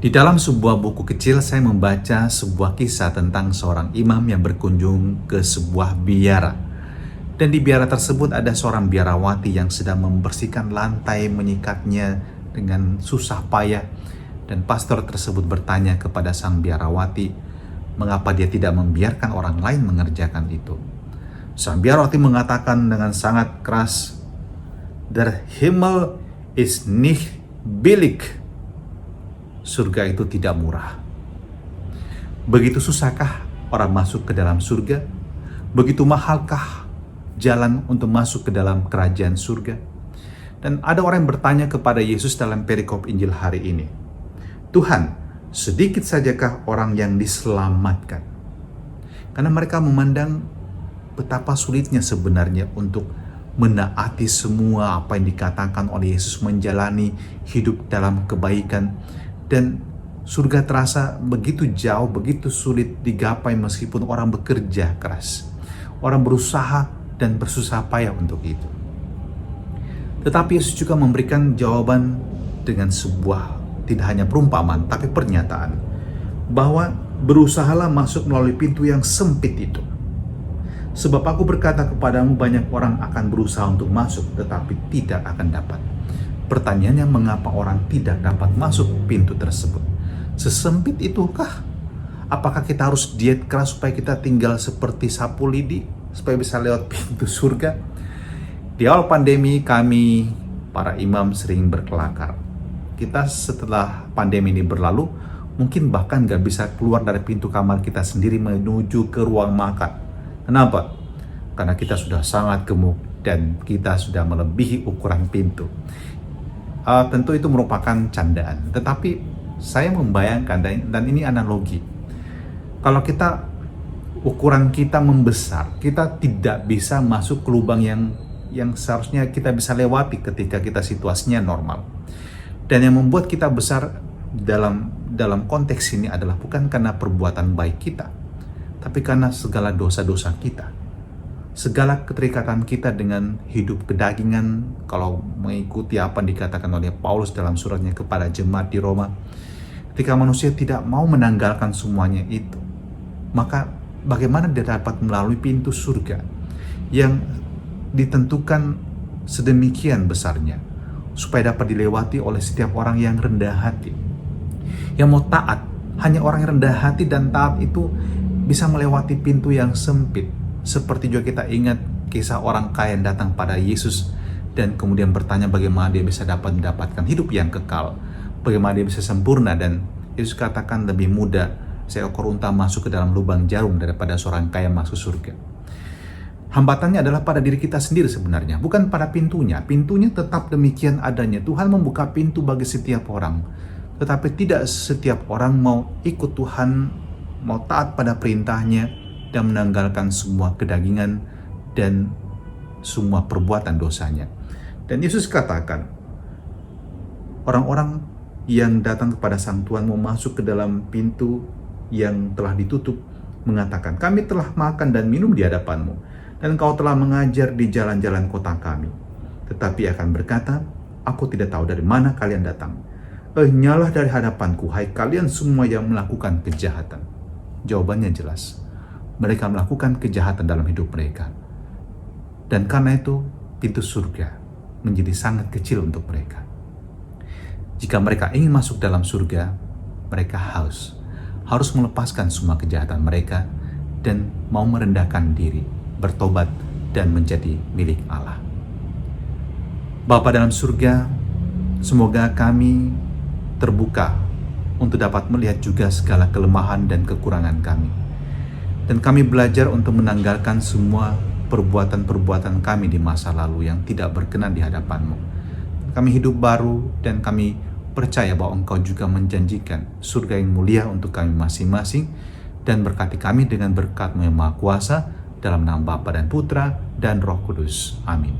Di dalam sebuah buku kecil, saya membaca sebuah kisah tentang seorang imam yang berkunjung ke sebuah biara. Dan di biara tersebut ada seorang biarawati yang sedang membersihkan lantai, menyikatnya dengan susah payah. Dan pastor tersebut bertanya kepada sang biarawati, mengapa dia tidak membiarkan orang lain mengerjakan itu. Sang biarawati mengatakan dengan sangat keras, "Der Himmel ist nicht billig." Surga itu tidak murah. Begitu susahkah orang masuk ke dalam surga? Begitu mahalkah jalan untuk masuk ke dalam kerajaan surga? Dan ada orang yang bertanya kepada Yesus dalam perikop Injil hari ini, "Tuhan, sedikit sajakah orang yang diselamatkan?" Karena mereka memandang betapa sulitnya sebenarnya untuk menaati semua apa yang dikatakan oleh Yesus, menjalani hidup dalam kebaikan. Dan surga terasa begitu jauh, begitu sulit digapai meskipun orang bekerja keras. Orang berusaha dan bersusah payah untuk itu. Tetapi Yesus juga memberikan jawaban dengan sebuah, tidak hanya perumpamaan, tapi pernyataan. Bahwa berusahalah masuk melalui pintu yang sempit itu. Sebab aku berkata kepadamu, banyak orang akan berusaha untuk masuk, tetapi tidak akan dapat. Pertanyaannya, mengapa orang tidak dapat masuk pintu tersebut? Sesempit itukah? Apakah kita harus diet keras supaya kita tinggal seperti sapu lidi, supaya bisa lewat pintu surga? Di awal pandemi kami, para imam, sering berkelakar. Kita setelah pandemi ini berlalu, mungkin bahkan gak bisa keluar dari pintu kamar kita sendiri menuju ke ruang makan. Kenapa? Karena kita sudah sangat gemuk dan kita sudah melebihi ukuran pintu. Tentu itu merupakan candaan, tetapi saya membayangkan, dan ini analogi. Kalau ukuran kita membesar, kita tidak bisa masuk ke lubang yang seharusnya kita bisa lewati ketika kita situasinya normal. Dan yang membuat kita besar dalam konteks ini adalah bukan karena perbuatan baik kita, tapi karena segala dosa-dosa kita. Segala keterikatan kita dengan hidup kedagingan, kalau mengikuti apa yang dikatakan oleh Paulus dalam suratnya kepada jemaat di Roma, ketika manusia tidak mau menanggalkan semuanya itu, maka bagaimana dia dapat melalui pintu surga yang ditentukan sedemikian besarnya, supaya dapat dilewati oleh setiap orang yang rendah hati, yang mau taat. Hanya orang yang rendah hati dan taat itu bisa melewati pintu yang sempit. Seperti juga kita ingat kisah orang kaya yang datang pada Yesus dan kemudian bertanya bagaimana dia bisa dapat mendapatkan hidup yang kekal, bagaimana dia bisa sempurna, dan Yesus katakan lebih mudah seekor unta masuk ke dalam lubang jarum daripada seorang kaya masuk surga. Hambatannya adalah pada diri kita sendiri sebenarnya, bukan pada pintunya. Pintunya tetap demikian adanya. Tuhan membuka pintu bagi setiap orang, tetapi tidak setiap orang mau ikut Tuhan, mau taat pada perintahnya, dan menanggalkan semua kedagingan dan semua perbuatan dosanya. Dan Yesus katakan, orang-orang yang datang kepada Sang Tuhan mau masuk ke dalam pintu yang telah ditutup, mengatakan, "Kami telah makan dan minum di hadapanmu, dan Engkau telah mengajar di jalan-jalan kota kami." Tetapi akan berkata, "Aku tidak tahu dari mana kalian datang. Nyalah dari hadapanku, hai kalian semua yang melakukan kejahatan." Jawabannya jelas. Mereka melakukan kejahatan dalam hidup mereka. Dan karena itu, pintu surga menjadi sangat kecil untuk mereka. Jika mereka ingin masuk dalam surga, mereka harus melepaskan semua kejahatan mereka dan mau merendahkan diri, bertobat, dan menjadi milik Allah. Bapa dalam surga, semoga kami terbuka untuk dapat melihat juga segala kelemahan dan kekurangan kami. Dan kami belajar untuk menanggalkan semua perbuatan-perbuatan kami di masa lalu yang tidak berkenan di hadapan-Mu. Kami hidup baru dan kami percaya bahwa Engkau juga menjanjikan surga yang mulia untuk kami masing-masing, dan berkati kami dengan berkat-Mu yang Maha Kuasa, dalam nama Bapa dan Putra dan Roh Kudus. Amin.